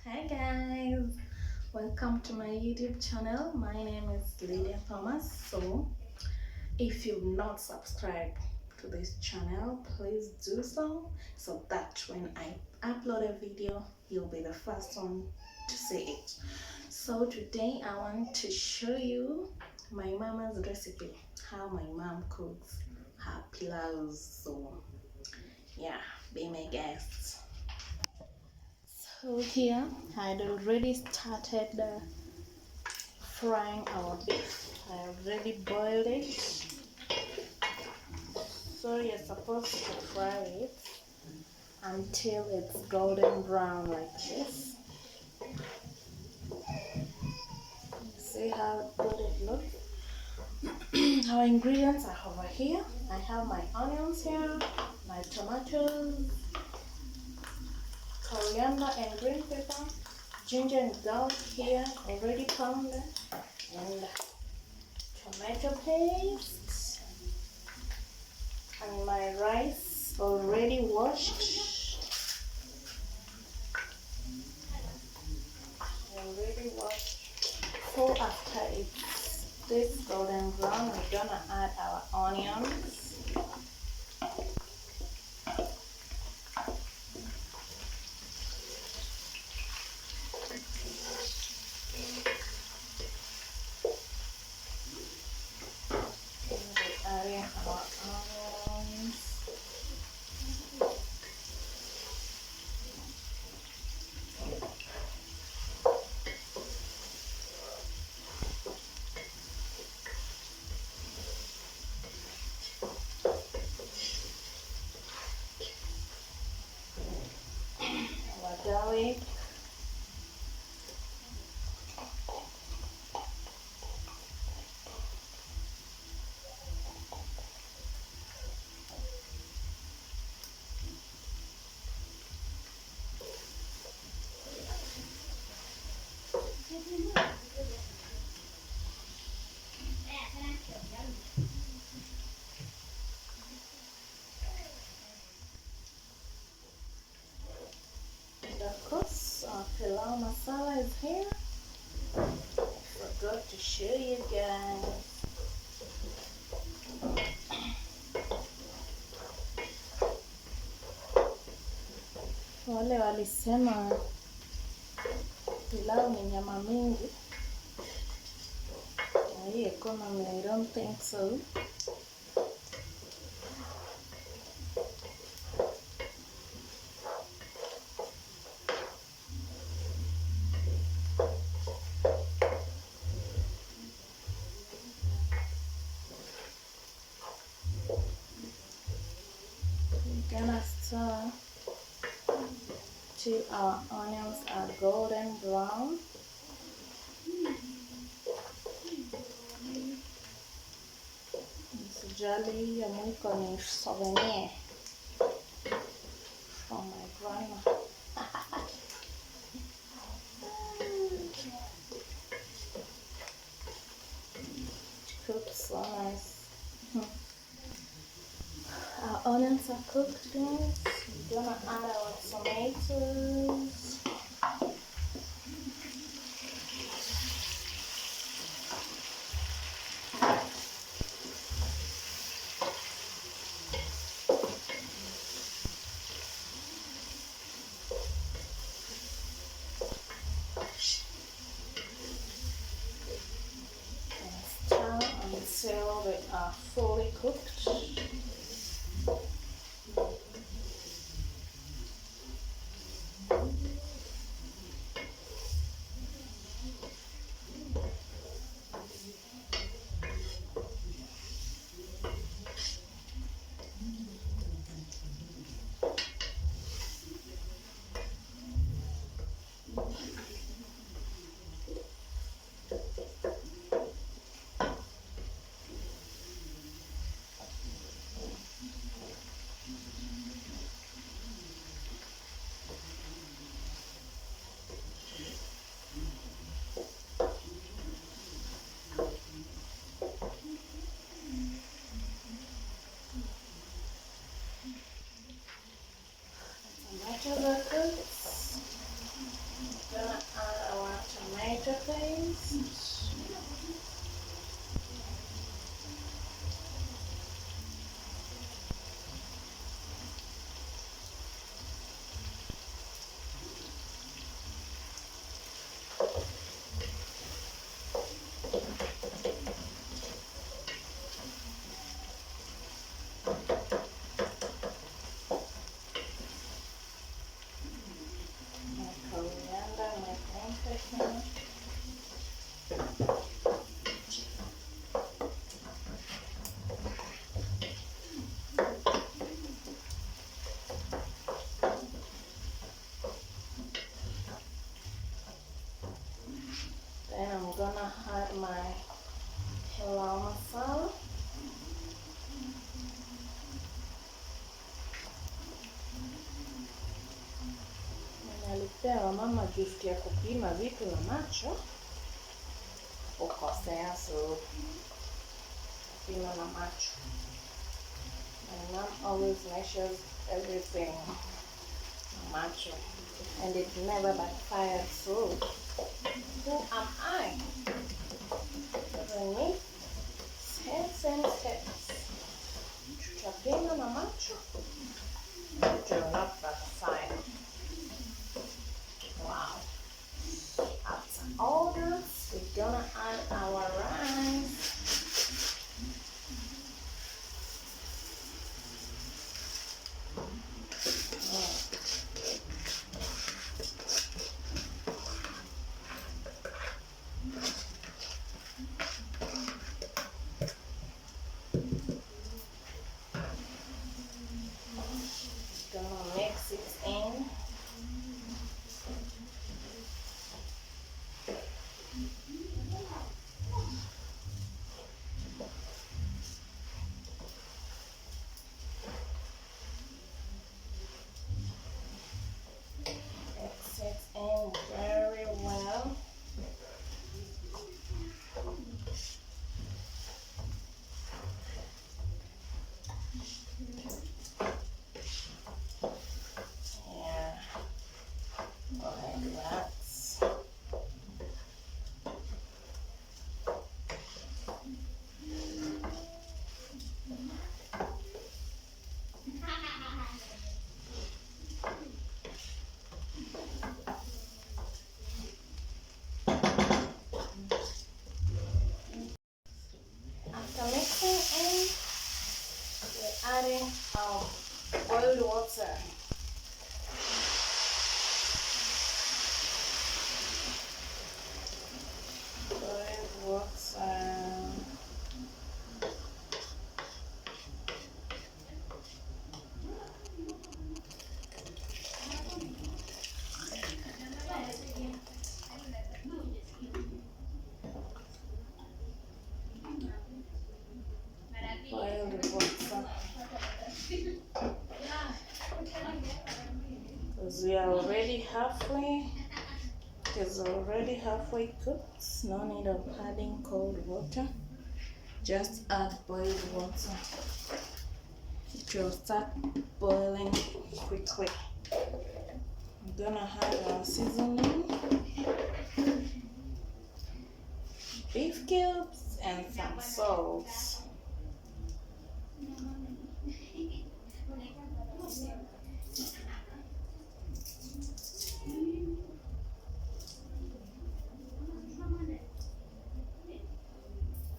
Hi guys, welcome to my YouTube channel. My name is Lydia Thomas. So, if you've not subscribed to this channel, please do so that when I upload a video, you'll be the first one to see it. So, today I want to show you my mama's recipe, how my mom cooks her pilaus. So, yeah, be my guest. So here I had already started frying our beef. I already boiled it. So you're supposed to fry it until it's golden brown like this. See how good it looks? Our ingredients are over here. I have my onions here, my tomatoes, coriander and green pepper, ginger and garlic here already pounded, and tomato paste, and my rice already washed. So after it's this golden brown, we're gonna add our onions. We're adding our onions. Our garlic. And of course, our pilau masala is here. I forgot to show you guys. Wale walisema pilau ni nyama mingi. Na hii economy, I don't think so. We're gonna stir till our onions are golden brown. Msijali ya mwiko ni souvenir from my grandma. It cooks so nice. Our onions are cooked, guys. We're gonna add our tomatoes. And stir until they are fully cooked. Tomatoes are cooked. Then I'm gonna add my pilau masala. Nalipewa mama gift ya kupima vitu na macho, ukosea, so kupima na macho. My mom always measures everything na macho, and it never backfired, so who am I? Doesn't need same steps. Tutapima na macho, it will not backfire. Wow. After all this, we're gonna add our rice. Gonna mix it in. Mix it in very well. Yeah, like that. After mixing in, we're adding our boiled water. Boiled water. Boiled water. Because we are already halfway. It is already halfway cooked. No need of adding cold water. Just add boiled water. It will start boiling quickly. I'm gonna add our seasoning, beef cubes, and some salt.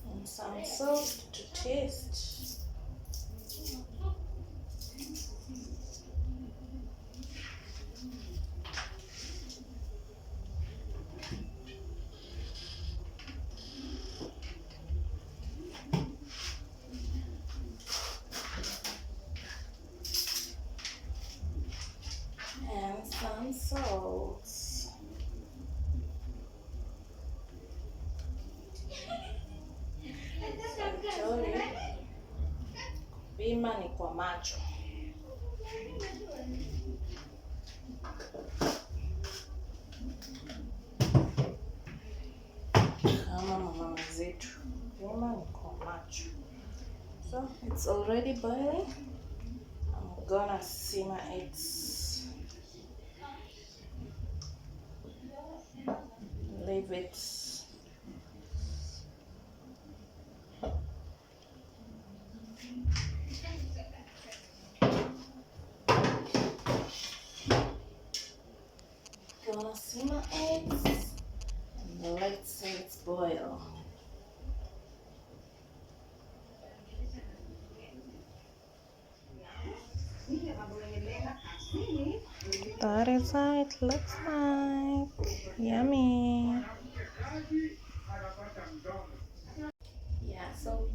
And some salt to taste. And some salt. Kupima ni kwa macho. Kama mama zetu, kupima ni kwa macho. So it's already boiling. I'm gonna simmer it. Leave it. Gonna simmer it and let's it boil. That is how it looks like. Yummy. Yeah, so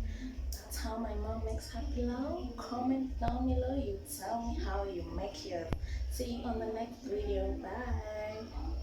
that's how my mom makes her pilau. Comment down below, you tell me how you make yours. See you on the next video. Bye.